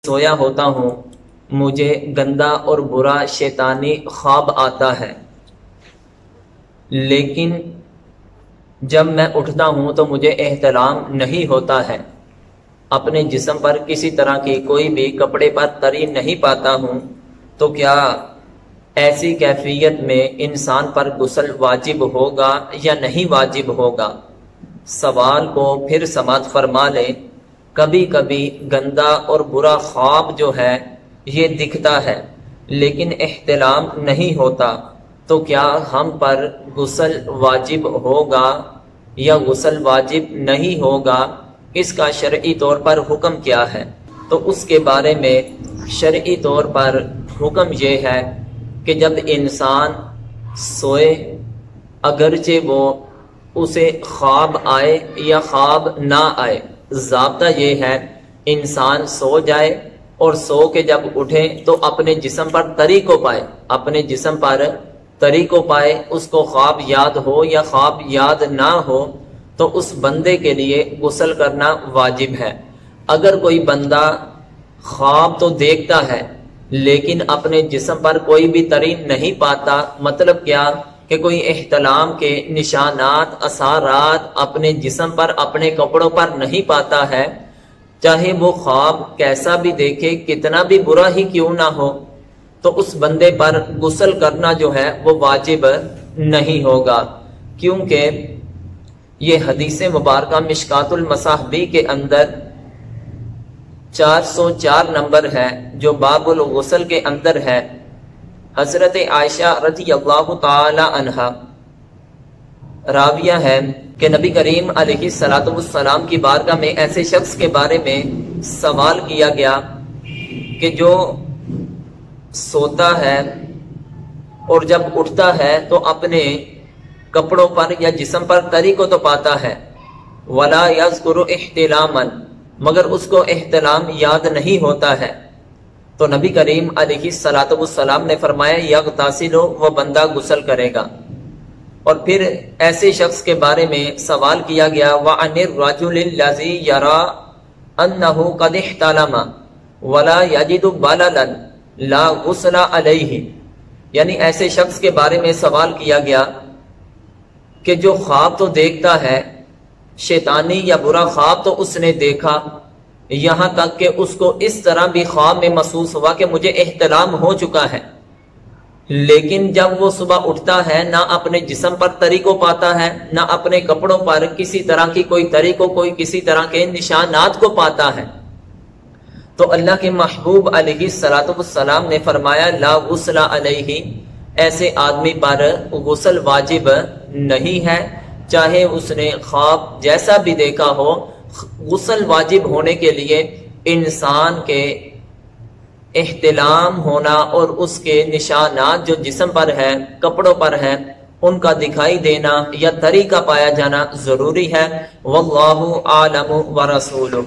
سویا ہوتا ہوں مجھے گندا اور برا شیطانی خواب آتا ہے، لیکن جب میں اٹھتا ہوں تو مجھے احتلام نہیں ہوتا ہے، اپنے جسم پر کسی طرح کی کوئی بھی کپڑے پر تری نہیں پاتا ہوں، تو کیا ایسی کیفیت میں انسان پر غسل واجب ہوگا یا نہیں واجب ہوگا؟ سوال کو پھر سماعت فرما لیں۔ کبھی کبھی گندا اور برا خواب جو ہے یہ دکھتا ہے لیکن احتلام نہیں ہوتا، تو کیا ہم پر غسل واجب ہوگا یا غسل واجب نہیں ہوگا؟ اس کا شرعی طور پر حکم کیا ہے؟ تو اس کے بارے میں شرعی طور پر حکم یہ ہے کہ جب انسان سوئے، اگرچہ وہ اسے خواب آئے یا خواب نہ آئے، ضابطہ یہ ہے انسان سو جائے اور سو کے جب اٹھے تو اپنے جسم پر تری کو پائے، اپنے جسم پر تری کو پائے، اس کو خواب یاد ہو یا خواب یاد نہ ہو تو اس بندے کے لیے غسل کرنا واجب ہے۔ اگر کوئی بندہ خواب تو دیکھتا ہے لیکن اپنے جسم پر کوئی بھی تری نہیں پاتا، مطلب کیا کہ کوئی احتلام کے نشانات اثرات اپنے جسم پر اپنے کپڑوں پر نہیں پاتا ہے، چاہے وہ خواب کیسا بھی دیکھے، کتنا بھی برا ہی کیوں نہ ہو، تو اس بندے پر غسل کرنا جو ہے وہ واجب نہیں ہوگا، کیونکہ یہ حدیث مبارکہ مشکات المصابیح کے اندر 404 نمبر ہے جو باب الغسل کے اندر ہے۔ حضرت عائشہ رضی اللہ تعالی عنہا راویہ ہے کہ نبی کریم علیہ السلام کی بارگاہ میں ایسے شخص کے بارے میں سوال کیا گیا کہ جو سوتا ہے اور جب اٹھتا ہے تو اپنے کپڑوں پر یا جسم پر تری کو تو پاتا ہے، ولا یذکر احتلاما، مگر اس کو احتلام یاد نہیں ہوتا ہے، تو نبی کریم علیہ السلام نے فرمایا یغتسل، وہ بندہ غسل کرے گا۔ اور پھر ایسے شخص کے بارے میں سوال کیا گیا وعن الرجل الذی یرا انہ قد احتلم ولا یجد بللا لا غسل علیہ، یعنی ایسے شخص کے بارے میں سوال کیا گیا کہ جو خواب تو دیکھتا ہے، شیطانی یا برا خواب تو اس نے دیکھا، یہاں تک کہ اس کو اس طرح بھی خواب میں محسوس ہوا کہ مجھے احتلام ہو چکا ہے، لیکن جب وہ صبح اٹھتا ہے نہ اپنے جسم پر تری کو پاتا ہے، نہ اپنے کپڑوں پر کسی طرح کی کوئی تری کو، کوئی کسی طرح کے نشانات کو پاتا ہے، تو اللہ کے محبوب علیہ السلام نے فرمایا لا غسل علیہ، ایسے آدمی پر غسل واجب نہیں ہے، چاہے اس نے خواب جیسا بھی دیکھا ہو۔ غسل واجب ہونے کے لیے انسان کے احتلام ہونا اور اس کے نشانات جو جسم پر ہے، کپڑوں پر ہے، ان کا دکھائی دینا یا طریقہ پایا جانا ضروری ہے۔ واللہ اعلم ورسولہ۔